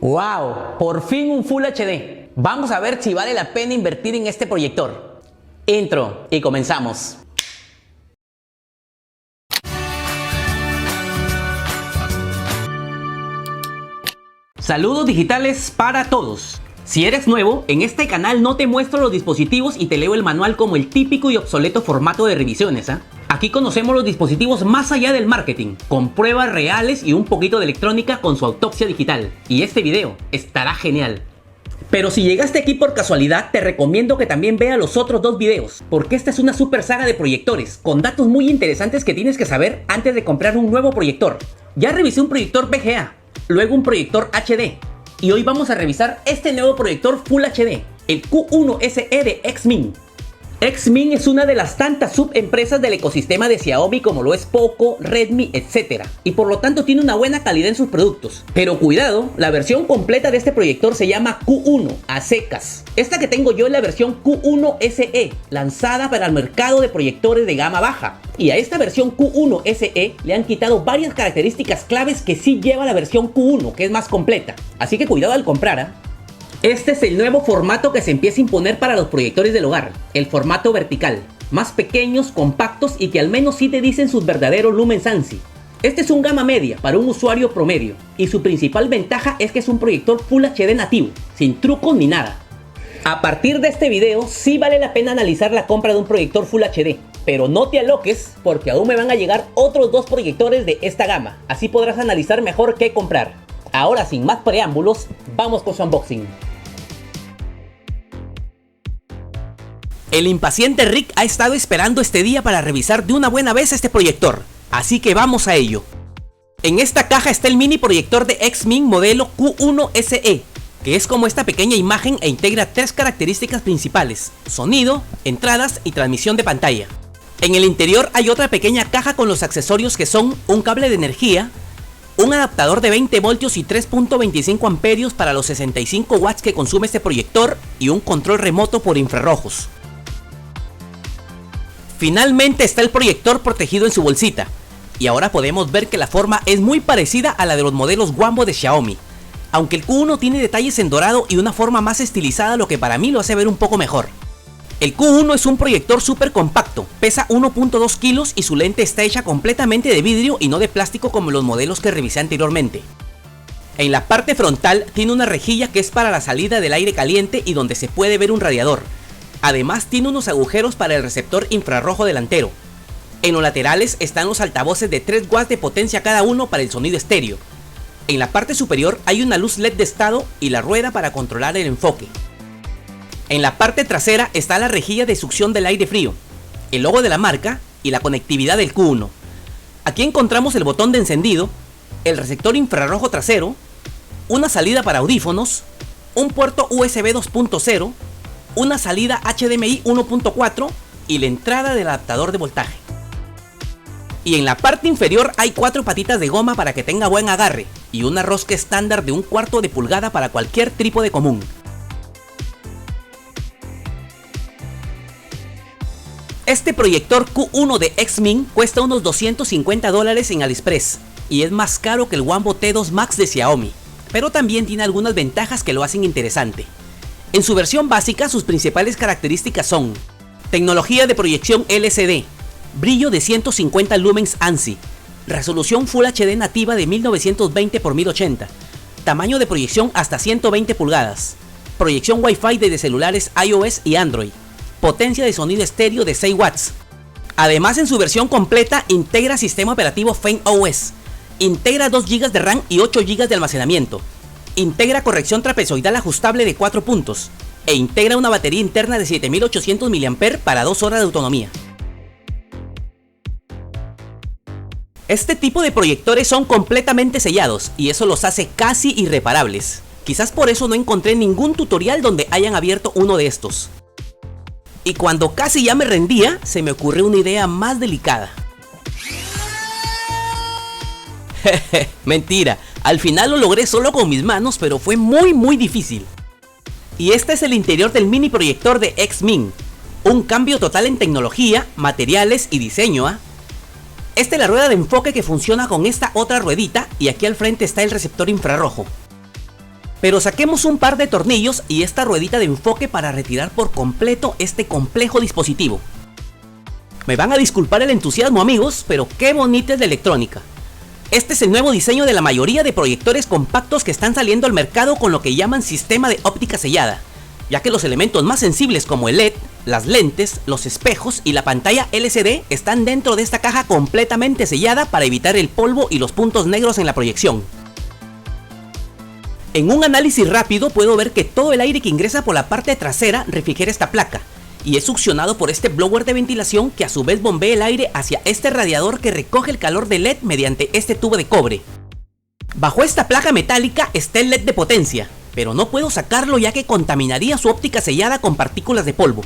¡Wow! Por fin un Full HD. Vamos a ver si vale la pena invertir en este proyector. Intro y comenzamos. Saludos digitales para todos. Si eres nuevo, en este canal no te muestro los dispositivos y te leo el manual como el típico y obsoleto formato de revisiones, ¿eh? Aquí conocemos los dispositivos más allá del marketing, con pruebas reales y un poquito de electrónica con su autopsia digital. Y este video estará genial. Pero si llegaste aquí por casualidad, te recomiendo que también veas los otros dos videos, porque esta es una super saga de proyectores, con datos muy interesantes que tienes que saber antes de comprar un nuevo proyector. Ya revisé un proyector VGA, luego un proyector HD, y hoy vamos a revisar este nuevo proyector Full HD, el Q1 SE de XMIN. XMIN es una de las tantas subempresas del ecosistema de Xiaomi como lo es Poco, Redmi, etc. Y por lo tanto tiene una buena calidad en sus productos. Pero cuidado, la versión completa de este proyector se llama Q1, a secas. Esta que tengo yo es la versión Q1 SE, lanzada para el mercado de proyectores de gama baja. Y a esta versión Q1 SE le han quitado varias características claves que sí lleva la versión Q1, que es más completa. Así que cuidado al comprar, ¿eh? Este es el nuevo formato que se empieza a imponer para los proyectores del hogar, el formato vertical, más pequeños, compactos y que al menos sí te dicen sus verdaderos lumens ANSI. Este es un gama media para un usuario promedio y su principal ventaja es que es un proyector Full HD nativo, sin trucos ni nada. A partir de este video sí vale la pena analizar la compra de un proyector Full HD, pero no te aloques porque aún me van a llegar otros dos proyectores de esta gama, así podrás analizar mejor qué comprar. Ahora sin más preámbulos, vamos con su unboxing. El impaciente Rick ha estado esperando este día para revisar de una buena vez este proyector, así que vamos a ello. En esta caja está el mini proyector de XMIN modelo Q1 SE, que es como esta pequeña imagen e integra tres características principales: sonido, entradas y transmisión de pantalla. En el interior hay otra pequeña caja con los accesorios que son un cable de energía, un adaptador de 20 voltios y 3.25 amperios para los 65 watts que consume este proyector y un control remoto por infrarrojos. Finalmente está el proyector protegido en su bolsita, y ahora podemos ver que la forma es muy parecida a la de los modelos Wambo de Xiaomi, aunque el Q1 tiene detalles en dorado y una forma más estilizada, lo que para mí lo hace ver un poco mejor. El Q1 es un proyector súper compacto, pesa 1.2 kilos y su lente está hecha completamente de vidrio y no de plástico como los modelos que revisé anteriormente. En la parte frontal tiene una rejilla que es para la salida del aire caliente y donde se puede ver un radiador. Además tiene unos agujeros para el receptor infrarrojo delantero. En los laterales están los altavoces de 3 watts de potencia cada uno para el sonido estéreo. En la parte superior hay una luz LED de estado y la rueda para controlar el enfoque. En la parte trasera está la rejilla de succión del aire frío, el logo de la marca y la conectividad del Q1. Aquí encontramos el botón de encendido, el receptor infrarrojo trasero, una salida para audífonos, un puerto USB 2.0, una salida HDMI 1.4 y la entrada del adaptador de voltaje. Y en la parte inferior hay 4 patitas de goma para que tenga buen agarre y una rosca estándar de 1/4 de pulgada para cualquier trípode común. Este proyector Q1 de XMIN cuesta unos $250 en AliExpress y es más caro que el Wambo T2 Max de Xiaomi, pero también tiene algunas ventajas que lo hacen interesante. En su versión básica, sus principales características son: tecnología de proyección LCD, brillo de 150 lumens ANSI, resolución Full HD nativa de 1920 x 1080, tamaño de proyección hasta 120 pulgadas, proyección Wi-Fi desde celulares iOS y Android, potencia de sonido estéreo de 6 watts. Además, en su versión completa integra sistema operativo FameOS, integra 2 GB de RAM y 8 GB de almacenamiento, integra corrección trapezoidal ajustable de 4 puntos e integra una batería interna de 7800 mAh para 2 horas de autonomía. Este tipo de proyectores son completamente sellados y eso los hace casi irreparables. Quizás por eso no encontré ningún tutorial donde hayan abierto uno de estos. Y cuando casi ya me rendía, se me ocurrió una idea más delicada. Mentira, al final lo logré solo con mis manos, pero fue muy difícil. Y este es el interior del mini proyector de XMIN. Un cambio total en tecnología, materiales y diseño, ¿ah? Esta es la rueda de enfoque que funciona con esta otra ruedita y aquí al frente está el receptor infrarrojo. Pero saquemos un par de tornillos y esta ruedita de enfoque para retirar por completo este complejo dispositivo. Me van a disculpar el entusiasmo, amigos, pero qué bonita es la electrónica. Este es el nuevo diseño de la mayoría de proyectores compactos que están saliendo al mercado con lo que llaman sistema de óptica sellada, ya que los elementos más sensibles como el LED, las lentes, los espejos y la pantalla LCD están dentro de esta caja completamente sellada para evitar el polvo y los puntos negros en la proyección. En un análisis rápido puedo ver que todo el aire que ingresa por la parte trasera refrigera esta placa y es succionado por este blower de ventilación que a su vez bombea el aire hacia este radiador que recoge el calor del LED mediante este tubo de cobre. Bajo esta placa metálica está el LED de potencia, pero no puedo sacarlo ya que contaminaría su óptica sellada con partículas de polvo.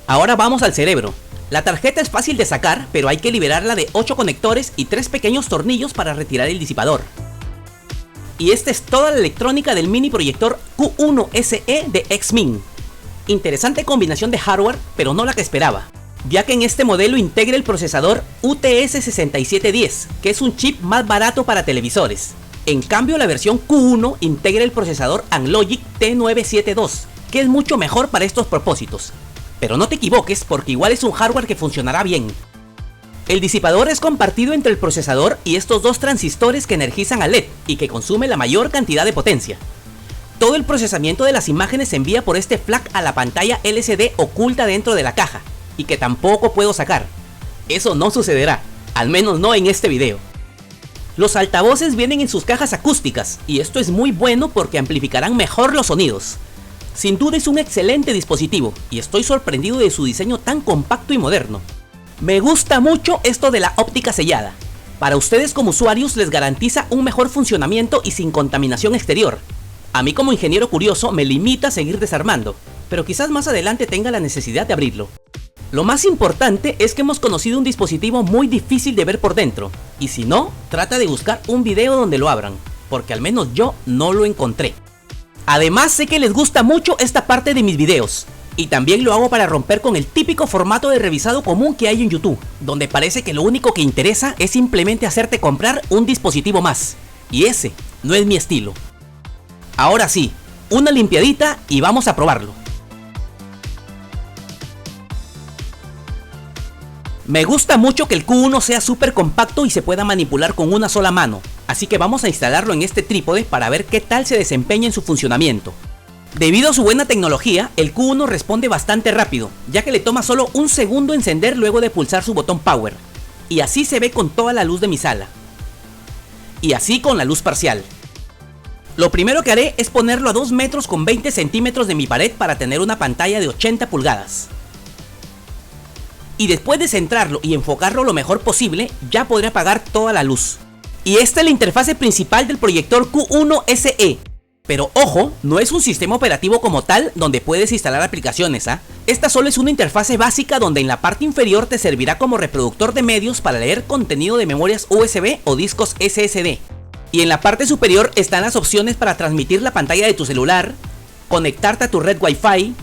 Ahora vamos al cerebro. La tarjeta es fácil de sacar, pero hay que liberarla de 8 conectores y 3 pequeños tornillos para retirar el disipador. Y esta es toda la electrónica del mini proyector Q1SE de Xmin. Interesante combinación de hardware, pero no la que esperaba, ya que en este modelo integra el procesador UTS-6710, que es un chip más barato para televisores. En cambio, la versión Q1 integra el procesador Anlogic T972, que es mucho mejor para estos propósitos. Pero no te equivoques, porque igual es un hardware que funcionará bien. El disipador es compartido entre el procesador y estos dos transistores que energizan al LED y que consume la mayor cantidad de potencia. Todo el procesamiento de las imágenes se envía por este FLAC a la pantalla LCD oculta dentro de la caja y que tampoco puedo sacar. Eso no sucederá, al menos no en este video. Los altavoces vienen en sus cajas acústicas y esto es muy bueno porque amplificarán mejor los sonidos. Sin duda es un excelente dispositivo y estoy sorprendido de su diseño tan compacto y moderno. Me gusta mucho esto de la óptica sellada. Para ustedes como usuarios les garantiza un mejor funcionamiento y sin contaminación exterior. A mí como ingeniero curioso me limita a seguir desarmando, pero quizás más adelante tenga la necesidad de abrirlo. Lo más importante es que hemos conocido un dispositivo muy difícil de ver por dentro, y si no, trata de buscar un video donde lo abran, porque al menos yo no lo encontré. Además sé que les gusta mucho esta parte de mis videos, y también lo hago para romper con el típico formato de revisado común que hay en YouTube, donde parece que lo único que interesa es simplemente hacerte comprar un dispositivo más, y ese no es mi estilo. Ahora sí, una limpiadita y vamos a probarlo. Me gusta mucho que el Q1 sea súper compacto y se pueda manipular con una sola mano, así que vamos a instalarlo en este trípode para ver qué tal se desempeña en su funcionamiento. Debido a su buena tecnología, el Q1 responde bastante rápido, ya que le toma solo un segundo encender luego de pulsar su botón Power, y así se ve con toda la luz de mi sala, y así con la luz parcial. Lo primero que haré es ponerlo a 2 metros con 20 centímetros de mi pared para tener una pantalla de 80 pulgadas. Y después de centrarlo y enfocarlo lo mejor posible, ya podré apagar toda la luz. Y esta es la interfase principal del proyector Q1SE. Pero ojo, no es un sistema operativo como tal donde puedes instalar aplicaciones, ¿ah? Esta solo es una interfase básica donde en la parte inferior te servirá como reproductor de medios para leer contenido de memorias USB o discos SSD. Y en la parte superior están las opciones para transmitir la pantalla de tu celular, conectarte a tu red Wi-Fi,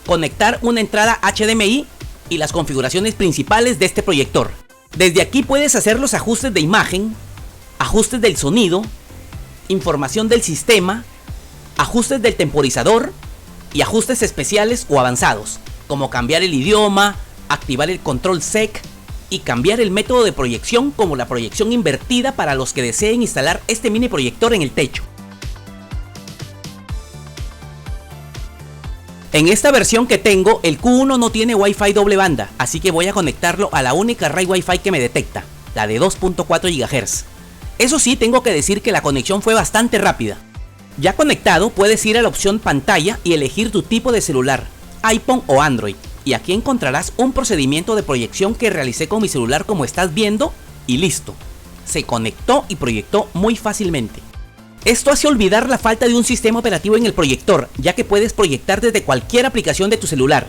conectar una entrada HDMI y las configuraciones principales de este proyector. Desde aquí puedes hacer los ajustes de imagen, ajustes del sonido, información del sistema, ajustes del temporizador y ajustes especiales o avanzados, como cambiar el idioma, activar el control SEC y cambiar el método de proyección como la proyección invertida para los que deseen instalar este mini proyector en el techo. En esta versión que tengo, el Q1 no tiene Wi-Fi doble banda, así que voy a conectarlo a la única red Wi-Fi que me detecta, la de 2.4 GHz. Eso sí, tengo que decir que la conexión fue bastante rápida. Ya conectado, puedes ir a la opción pantalla y elegir tu tipo de celular, iPhone o Android. Y aquí encontrarás un procedimiento de proyección que realicé con mi celular como estás viendo y listo. Se conectó y proyectó muy fácilmente. Esto hace olvidar la falta de un sistema operativo en el proyector, ya que puedes proyectar desde cualquier aplicación de tu celular.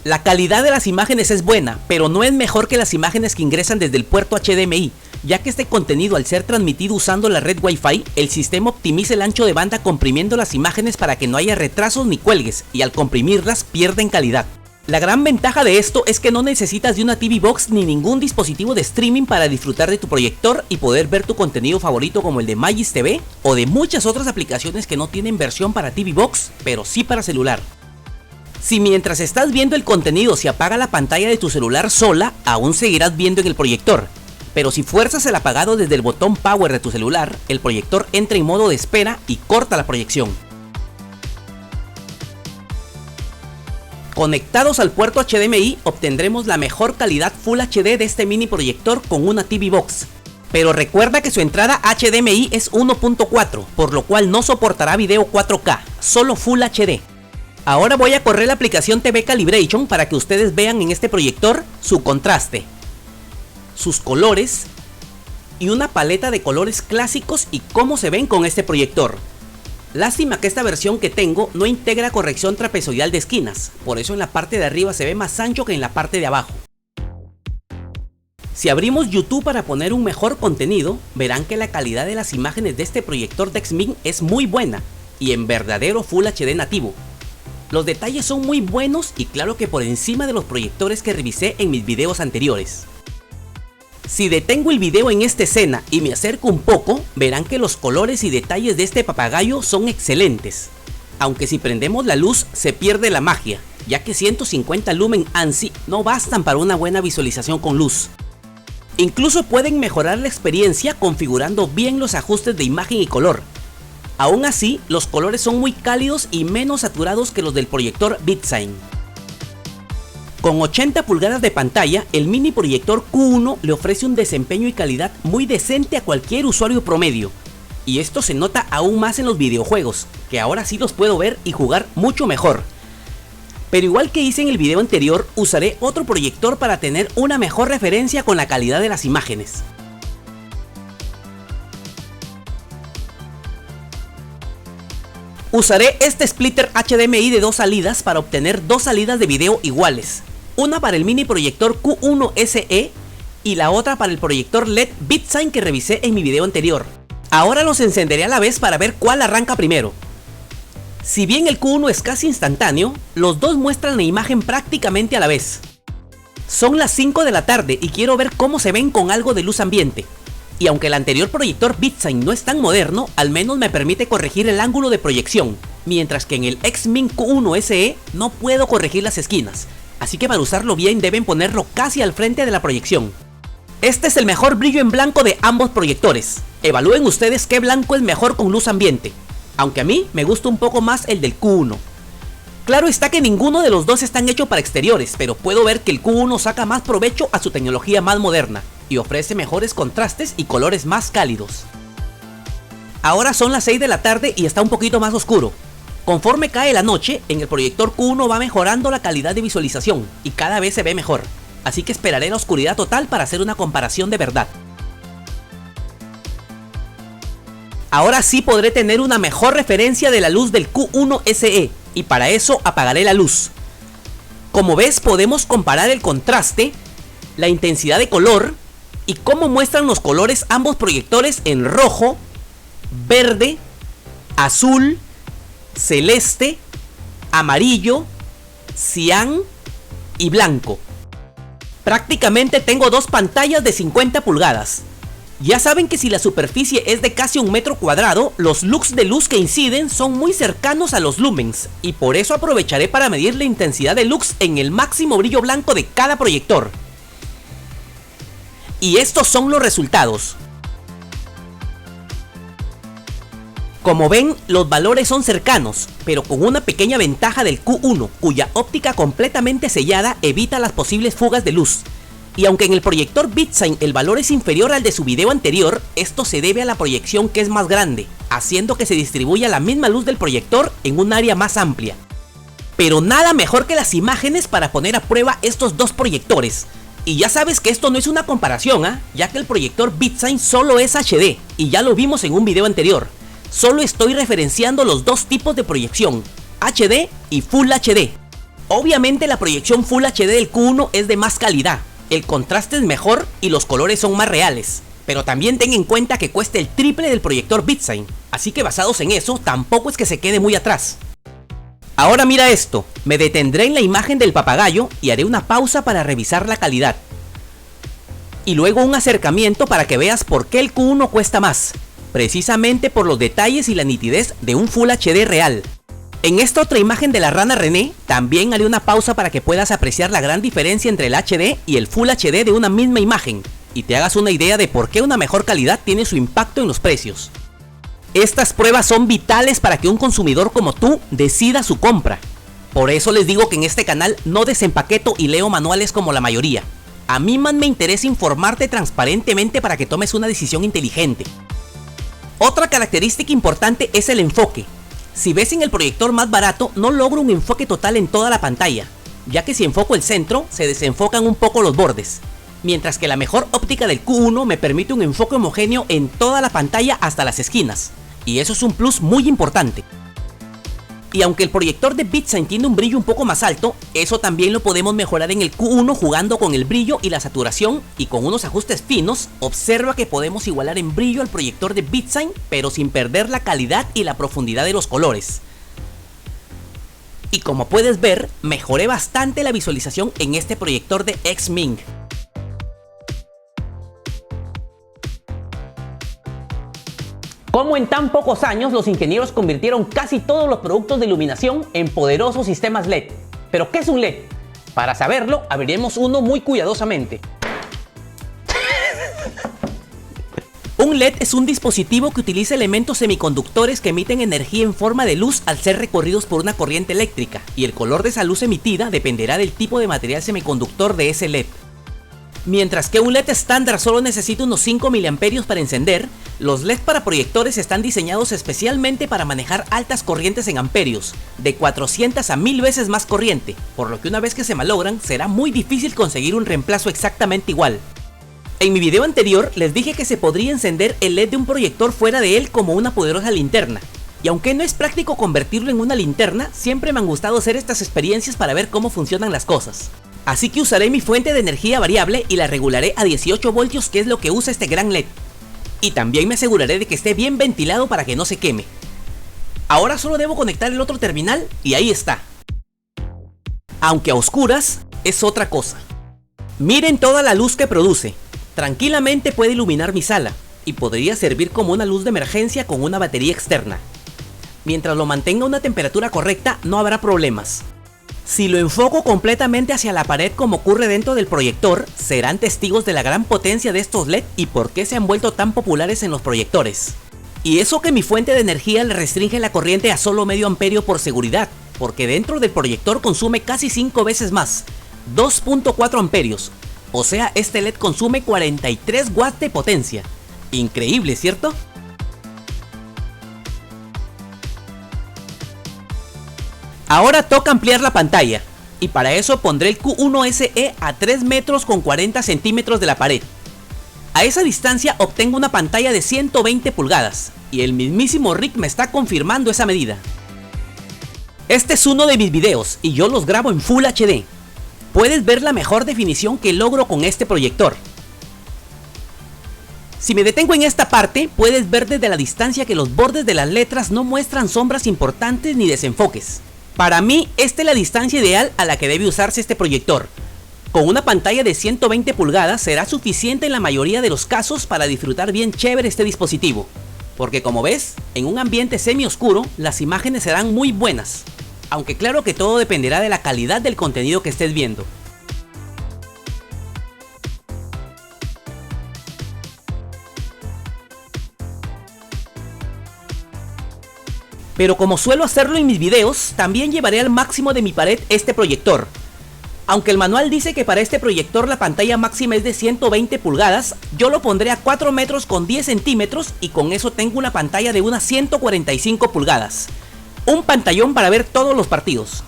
La calidad de las imágenes es buena, pero no es mejor que las imágenes que ingresan desde el puerto HDMI, ya que este contenido al ser transmitido usando la red Wi-Fi, el sistema optimiza el ancho de banda comprimiendo las imágenes para que no haya retrasos ni cuelgues, y al comprimirlas pierden calidad. La gran ventaja de esto es que no necesitas de una TV Box ni ningún dispositivo de streaming para disfrutar de tu proyector y poder ver tu contenido favorito como el de Magis TV o de muchas otras aplicaciones que no tienen versión para TV Box, pero sí para celular. Si mientras estás viendo el contenido se apaga la pantalla de tu celular sola, aún seguirás viendo en el proyector. Pero si fuerzas el apagado desde el botón Power de tu celular, el proyector entra en modo de espera y corta la proyección. Conectados al puerto HDMI obtendremos la mejor calidad Full HD de este mini proyector con una TV Box. Pero recuerda que su entrada HDMI es 1.4, por lo cual no soportará video 4K, solo Full HD. Ahora voy a correr la aplicación TV Calibration para que ustedes vean en este proyector su contraste, sus colores y una paleta de colores clásicos y cómo se ven con este proyector. Lástima que esta versión que tengo no integra corrección trapezoidal de esquinas, por eso en la parte de arriba se ve más ancho que en la parte de abajo. Si abrimos YouTube para poner un mejor contenido, verán que la calidad de las imágenes de este proyector DexMin es muy buena y en verdadero Full HD nativo. Los detalles son muy buenos y claro que por encima de los proyectores que revisé en mis videos anteriores. Si detengo el video en esta escena y me acerco un poco, verán que los colores y detalles de este papagayo son excelentes. Aunque si prendemos la luz se pierde la magia, ya que 150 lumen ANSI no bastan para una buena visualización con luz. Incluso pueden mejorar la experiencia configurando bien los ajustes de imagen y color. Aún así, los colores son muy cálidos y menos saturados que los del proyector BitSign. Con 80 pulgadas de pantalla, el mini proyector Q1 le ofrece un desempeño y calidad muy decente a cualquier usuario promedio. Y esto se nota aún más en los videojuegos, que ahora sí los puedo ver y jugar mucho mejor. Pero igual que hice en el video anterior, usaré otro proyector para tener una mejor referencia con la calidad de las imágenes. Usaré este splitter HDMI de 2 salidas para obtener 2 salidas de video iguales. Una para el mini proyector Q1 SE y la otra para el proyector LED BitSign que revisé en mi video anterior. Ahora los encenderé a la vez para ver cuál arranca primero. Si bien el Q1 es casi instantáneo, los dos muestran la imagen prácticamente a la vez. Son las 5 de la tarde y quiero ver cómo se ven con algo de luz ambiente. Y aunque el anterior proyector BitSign no es tan moderno, al menos me permite corregir el ángulo de proyección, mientras que en el XMIN Q1 SE no puedo corregir las esquinas, así que para usarlo bien deben ponerlo casi al frente de la proyección. Este es el mejor brillo en blanco de ambos proyectores. Evalúen ustedes qué blanco es mejor con luz ambiente, aunque a mí me gusta un poco más el del Q1. Claro está que ninguno de los dos están hechos para exteriores, pero puedo ver que el Q1 saca más provecho a su tecnología más moderna y ofrece mejores contrastes y colores más cálidos. Ahora son las 6 de la tarde y está un poquito más oscuro. Conforme cae la noche, en el proyector Q1 va mejorando la calidad de visualización y cada vez se ve mejor, así que esperaré la oscuridad total para hacer una comparación de verdad. Ahora sí podré tener una mejor referencia de la luz del Q1 SE y para eso apagaré la luz. Como ves, podemos comparar el contraste, la intensidad de color y cómo muestran los colores ambos proyectores en rojo, verde, azul, celeste, amarillo, cian y blanco. Prácticamente tengo dos pantallas de 50 pulgadas. Ya saben que si la superficie es de casi 1 metro cuadrado, los lux de luz que inciden son muy cercanos a los lumens, y por eso aprovecharé para medir la intensidad de lux en el máximo brillo blanco de cada proyector. Y estos son los resultados. Como ven, los valores son cercanos, pero con una pequeña ventaja del Q1, cuya óptica completamente sellada evita las posibles fugas de luz. Y aunque en el proyector BitSign el valor es inferior al de su video anterior, esto se debe a la proyección que es más grande, haciendo que se distribuya la misma luz del proyector en un área más amplia. Pero nada mejor que las imágenes para poner a prueba estos dos proyectores. Y ya sabes que esto no es una comparación, ya que el proyector BitSign solo es HD, y ya lo vimos en un video anterior. Solo estoy referenciando los dos tipos de proyección, HD y Full HD. Obviamente la proyección Full HD del Q1 es de más calidad. El contraste es mejor y los colores son más reales, pero también ten en cuenta que cuesta el triple del proyector BitSign, así que basados en eso tampoco es que se quede muy atrás. Ahora mira esto, me detendré en la imagen del papagayo y haré una pausa para revisar la calidad. Y luego un acercamiento para que veas por qué el Q1 cuesta más, precisamente por los detalles y la nitidez de un Full HD real. En esta otra imagen de la rana René, también haré una pausa para que puedas apreciar la gran diferencia entre el HD y el Full HD de una misma imagen, y te hagas una idea de por qué una mejor calidad tiene su impacto en los precios. Estas pruebas son vitales para que un consumidor como tú decida su compra. Por eso les digo que en este canal no desempaqueto y leo manuales como la mayoría. A mí más me interesa informarte transparentemente para que tomes una decisión inteligente. Otra característica importante es el enfoque. Si ves en el proyector más barato, no logro un enfoque total en toda la pantalla, ya que si enfoco el centro, se desenfocan un poco los bordes. Mientras que la mejor óptica del Q1 me permite un enfoque homogéneo en toda la pantalla hasta las esquinas. Y eso es un plus muy importante. Y aunque el proyector de BitSign tiene un brillo un poco más alto, eso también lo podemos mejorar en el Q1 jugando con el brillo y la saturación, y con unos ajustes finos, observa que podemos igualar en brillo al proyector de BitSign, pero sin perder la calidad y la profundidad de los colores. Y como puedes ver, mejoré bastante la visualización en este proyector de Xming. Como en tan pocos años los ingenieros convirtieron casi todos los productos de iluminación en poderosos sistemas LED. ¿Pero qué es un LED? Para saberlo, abriremos uno muy cuidadosamente. Un LED es un dispositivo que utiliza elementos semiconductores que emiten energía en forma de luz al ser recorridos por una corriente eléctrica, y el color de esa luz emitida dependerá del tipo de material semiconductor de ese LED. Mientras que un LED estándar solo necesita unos 5 mA para encender, los LED para proyectores están diseñados especialmente para manejar altas corrientes en amperios, de 400 a 1000 veces más corriente, por lo que una vez que se malogran, será muy difícil conseguir un reemplazo exactamente igual. En mi video anterior les dije que se podría encender el LED de un proyector fuera de él como una poderosa linterna, y aunque no es práctico convertirlo en una linterna, siempre me han gustado hacer estas experiencias para ver cómo funcionan las cosas. Así que usaré mi fuente de energía variable y la regularé a 18 voltios, que es lo que usa este gran LED. Y también me aseguraré de que esté bien ventilado para que no se queme. Ahora solo debo conectar el otro terminal y ahí está. Aunque a oscuras, es otra cosa. Miren toda la luz que produce. Tranquilamente puede iluminar mi sala, y podría servir como una luz de emergencia con una batería externa. Mientras lo mantenga a una temperatura correcta, no habrá problemas. Si lo enfoco completamente hacia la pared como ocurre dentro del proyector, serán testigos de la gran potencia de estos LED y por qué se han vuelto tan populares en los proyectores. Y eso que mi fuente de energía le restringe la corriente a solo medio amperio por seguridad, porque dentro del proyector consume casi 5 veces más, 2.4 amperios, o sea, este LED consume 43 watts de potencia. Increíble, ¿cierto? Ahora toca ampliar la pantalla, y para eso pondré el Q1 SE a 3 metros con 40 centímetros de la pared. A esa distancia obtengo una pantalla de 120 pulgadas, y el mismísimo Rick me está confirmando esa medida. Este es uno de mis videos, y yo los grabo en Full HD. Puedes ver la mejor definición que logro con este proyector. Si me detengo en esta parte, puedes ver desde la distancia que los bordes de las letras no muestran sombras importantes ni desenfoques. Para mí, esta es la distancia ideal a la que debe usarse este proyector. Con una pantalla de 120 pulgadas será suficiente en la mayoría de los casos para disfrutar bien chévere este dispositivo. Porque como ves, en un ambiente semi oscuro, las imágenes serán muy buenas. Aunque claro que todo dependerá de la calidad del contenido que estés viendo. Pero como suelo hacerlo en mis videos, también llevaré al máximo de mi pared este proyector. Aunque el manual dice que para este proyector la pantalla máxima es de 120 pulgadas, yo lo pondré a 4 metros con 10 centímetros y con eso tengo una pantalla de unas 145 pulgadas. Un pantallón para ver todos los partidos.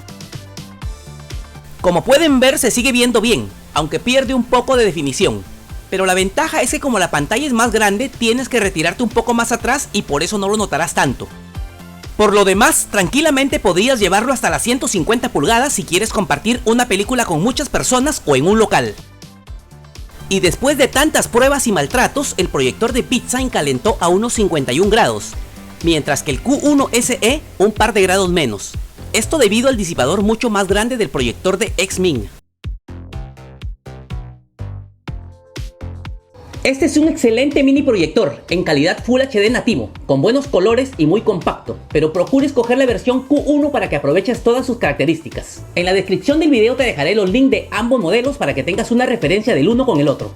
Como pueden ver, se sigue viendo bien, aunque pierde un poco de definición. Pero la ventaja es que como la pantalla es más grande, tienes que retirarte un poco más atrás y por eso no lo notarás tanto. Por lo demás, tranquilamente podrías llevarlo hasta las 150 pulgadas si quieres compartir una película con muchas personas o en un local. Y después de tantas pruebas y maltratos, el proyector de BitSign calentó a unos 51 grados, mientras que el Q1 SE un par de grados menos. Esto debido al disipador mucho más grande del proyector de Xming. Este es un excelente mini proyector en calidad Full HD nativo, con buenos colores y muy compacto, pero procura escoger la versión Q1 para que aproveches todas sus características. En la descripción del video te dejaré los links de ambos modelos para que tengas una referencia del uno con el otro.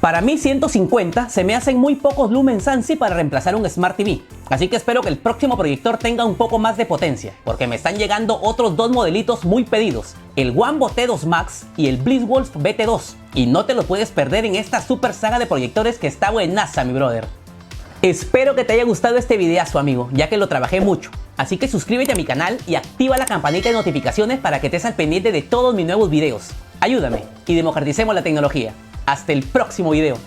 Para mí 150 se me hacen muy pocos lumens ANSI para reemplazar un Smart TV, así que espero que el próximo proyector tenga un poco más de potencia, porque me están llegando otros dos modelitos muy pedidos, el Wanbo T2 Max y el Blitzwolf BT2, y no te lo puedes perder en esta super saga de proyectores que está buenaza, mi brother. Espero que te haya gustado este videazo, amigo, ya que lo trabajé mucho, así que suscríbete a mi canal y activa la campanita de notificaciones para que estés al pendiente de todos mis nuevos videos. Ayúdame y democraticemos la tecnología. Hasta el próximo video.